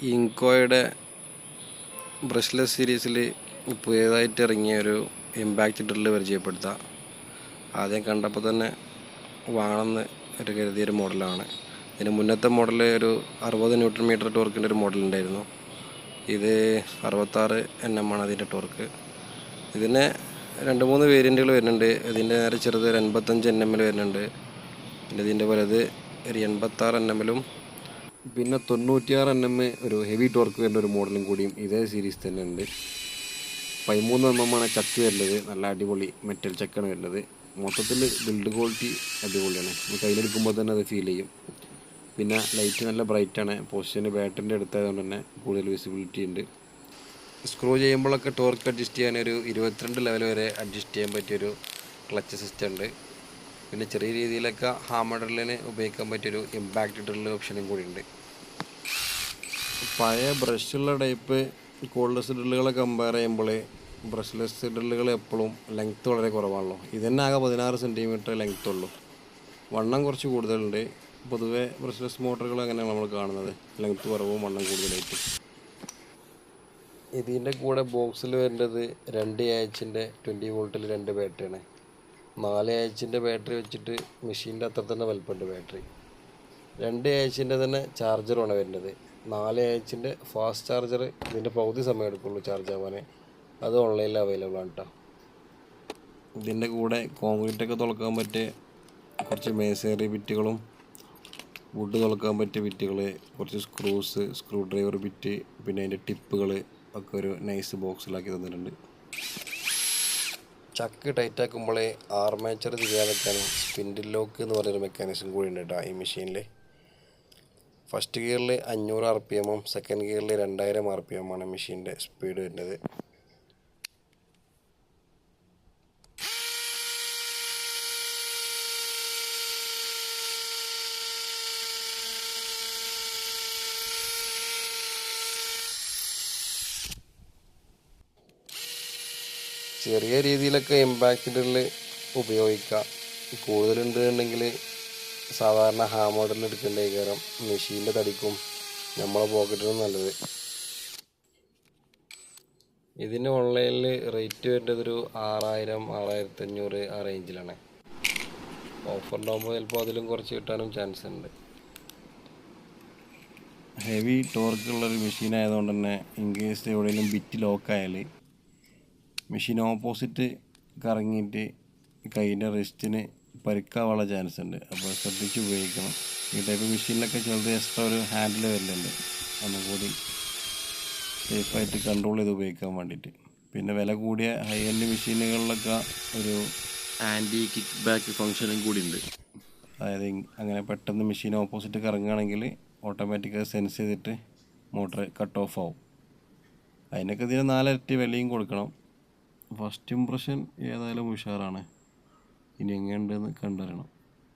ഇൻകോയുടെ brushless സീരീസിൽ പുതിയതായിട്ട് ഇറങ്ങിയ ഒരു ഇമ്പാക്റ്റ് ഡ്രില്ല് പരിചയപ്പെടുത്താം. ആദ്യം കണ്ടപ്പോൾ തന്നെ വാങ്ങണമെന്ന് കരുതിയൊരു മോഡലാണ്. ഇതിന് മുന്നത്തെ മോഡൽ ഒരു 60 ന്യൂട്ടൺ മീറ്റർ ടോർക്കിൻ്റെ ഒരു മോഡൽ ഉണ്ടായിരുന്നു. ഇത് 66 NM ആണ് അതിൻ്റെ ടോർക്ക്. ഇതിന് 2-3 വേരിയൻറ്റുകൾ വരുന്നുണ്ട്. ഇതിൻ്റെ നേരെ ചെറുത് ഒരു 85 NM വരുന്നുണ്ട്. പിന്നെ ഇതിൻ്റെ വലുത് ഒരു 86 NM പിന്നെ 96 NM ഒരു ഹെവി ടോർക്ക് വരുന്ന ഒരു മോഡലും കൂടിയും ഇതേ സീരീസ് തന്നെ ഉണ്ട്. 13 mm ആണ് ചക്ക് വരുന്നത്. നല്ല അടിപൊളി മെറ്റൽ ചക്കാണ് വരുന്നത്. മൊത്തത്തിൽ ബിൽഡ് ക്വാളിറ്റി അടിപൊളിയാണ്. കയ്യിലെടുക്കുമ്പോൾ തന്നെ അത് ഫീൽ ചെയ്യും. പിന്നെ ലൈറ്റ് നല്ല ബ്രൈറ്റാണ്. പൊസിഷന് ബാറ്ററിൻ്റെ അടുത്തായതുകൊണ്ട് തന്നെ കൂടുതൽ വിസിബിലിറ്റി ഉണ്ട്. സ്ക്രൂ ചെയ്യുമ്പോഴൊക്കെ ടോർക്ക് അഡ്ജസ്റ്റ് ചെയ്യാൻ ഒരു 22 ലെവൽ വരെ അഡ്ജസ്റ്റ് ചെയ്യാൻ പറ്റിയൊരു ക്ലച്ച് സിസ്റ്റം ഉണ്ട്. പിന്നെ ചെറിയ രീതിയിലൊക്കെ ഹാമർ ഡ്രില്ലിന് ഉപയോഗിക്കാൻ പറ്റിയൊരു ഇമ്പാക്റ്റ് ഡ്രില്ല് ഓപ്ഷനും കൂടി ഉണ്ട്. പഴയ ബ്രഷുള്ള ടൈപ്പ് കോൾഡ്ലെസ് ഡ്രില്ലുകളെ കമ്പയർ ചെയ്യുമ്പോൾ ബ്രഷ്ലെസ് ഡ്രില്ലുകൾ എപ്പോഴും ലെങ്ത്ത് വളരെ കുറവാണല്ലോ. ഇതന്നെ ആകെ 16 സെൻറ്റിമീറ്റർ ലെങ്ത്ത് ഉള്ളൂ. വണ്ണം കുറച്ച് കൂടുതലുണ്ട്. പൊതുവെ ബ്രഷ്ലെസ് മോട്ടറുകൾ അങ്ങനെയാണ് നമ്മൾ കാണുന്നത്, ലെങ്ത്ത് കുറവും വണ്ണം കൂടുതലായിട്ട്. ഇതിൻ്റെ കൂടെ ബോക്സിൽ വരേണ്ടത് 2 AH-ൻ്റെ 20 വോൾട്ടിൽ 2 ബാറ്ററിയാണ്. 4 AH-ൻ്റെ ബാറ്ററി വെച്ചിട്ട് മെഷീൻ്റെ അത്ര തന്നെ വലിപ്പമുണ്ട് ബാറ്ററി. 2 AH-ൻ്റെ തന്നെ ചാർജറുമാണ് വരുന്നത്. 4 AH-ൻ്റെ ഫാസ്റ്റ് ചാർജർ ഇതിൻ്റെ പകുതി സമയം എടുക്കുള്ളൂ ചാർജ് ആവാൻ. അത് ഓൺലൈനിൽ അവൈലബിൾ ആണ് കേട്ടോ. ഇതിൻ്റെ കൂടെ കോൺക്രീറ്റൊക്കെ തുളക്കാൻ പറ്റിയ കുറച്ച് മേസറി ബിറ്റുകളും വുഡ് തുളക്കാൻ പറ്റിയ ബിറ്റുകൾ, കുറച്ച് സ്ക്രൂസ്, സ്ക്രൂ ഡ്രൈവർ ബിറ്റ്, പിന്നെ അതിൻ്റെ ടിപ്പുകൾ ഒക്കെ ഒരു നൈസ് ബോക്സിലാക്കി തന്നിട്ടുണ്ട്. ചക്ക് ടൈറ്റ് ആക്കുമ്പോൾ ആർമേച്ചർ തിരിയാതെക്കാനും സ്പിൻഡിൽ ലോക്ക് എന്ന് പറയുന്നൊരു മെക്കാനിസം കൂടി ഉണ്ട് കേട്ടോ ഈ മെഷീനിൽ. ഫസ്റ്റ് ഗിയറിൽ 500 RPM, സെക്കൻഡ് ഗിയറിൽ 2000 RPM ആണ് മെഷീൻ്റെ സ്പീഡ് വരുന്നത്. ചെറിയ രീതിയിലൊക്കെ ഇമ്പാക്റ്റ് ഡ്രില്ല് ഉപയോഗിക്കാം. കൂടുതലുണ്ടെന്നുണ്ടെങ്കിൽ സാധാരണ ഹാമർ ഡ്രില്ല് എടുക്കേണ്ട കാരണം മെഷീൻ്റെ തടിക്കും നമ്മളെ പോക്കറ്റിനും നല്ലത്. ഇതിന് ഓൺലൈനിൽ റേറ്റ് വരുന്നത് ഒരു 6000, 6500 ആ റേഞ്ചിലാണ്. ഓഫർ ഉണ്ടാകുമ്പോൾ ചിലപ്പോൾ അതിലും കുറച്ച് കിട്ടാനും ചാൻസ് ഉണ്ട്. ഹെവി ടോർക്കുള്ളൊരു മെഷീൻ ആയതുകൊണ്ട് തന്നെ ഇൻ കേസ് എവിടെയെങ്കിലും ബിറ്റ് ലോക്കായാൽ മെഷീൻ ഓപ്പോസിറ്റ് കറങ്ങിയിട്ട് കൈയിൻ്റെ റിസ്റ്റിന് പരിക്കാവാനുള്ള ചാൻസ് ഉണ്ട്. അപ്പോൾ ശ്രദ്ധിച്ച് ഉപയോഗിക്കണം. ഈ ടൈപ്പ് മെഷീനിലൊക്കെ ചെറുത് എക്സ്ട്രാ ഒരു ഹാൻഡിൽ വരുന്നുണ്ട്, ഒന്നും കൂടി സേഫായിട്ട് കൺട്രോൾ ചെയ്ത് ഉപയോഗിക്കാൻ വേണ്ടിയിട്ട്. പിന്നെ വില കൂടിയ ഹൈ എൻഡ് മെഷീനുകളിലൊക്കെ ഒരു ആൻറ്റി കിക്ക് ബാക്ക് ഫങ്ഷനും കൂടി ഉണ്ട്. അതായത് അങ്ങനെ പെട്ടെന്ന് മെഷീൻ ഓപ്പോസിറ്റ് കറങ്ങുകയാണെങ്കിൽ ഓട്ടോമാറ്റിക്കായി സെൻസ് ചെയ്തിട്ട് മോട്ടർ കട്ട് ഓഫ് ആവും. അതിനൊക്കെ ഇതിന് 4 ഇരട്ടി വിലയും കൊടുക്കണം. ഫസ്റ്റ് ഇംപ്രഷൻ ഏതായാലും ഉഷാറാണ്. ഇനി എങ്ങനെയുണ്ടെന്ന് കണ്ടറിയണം.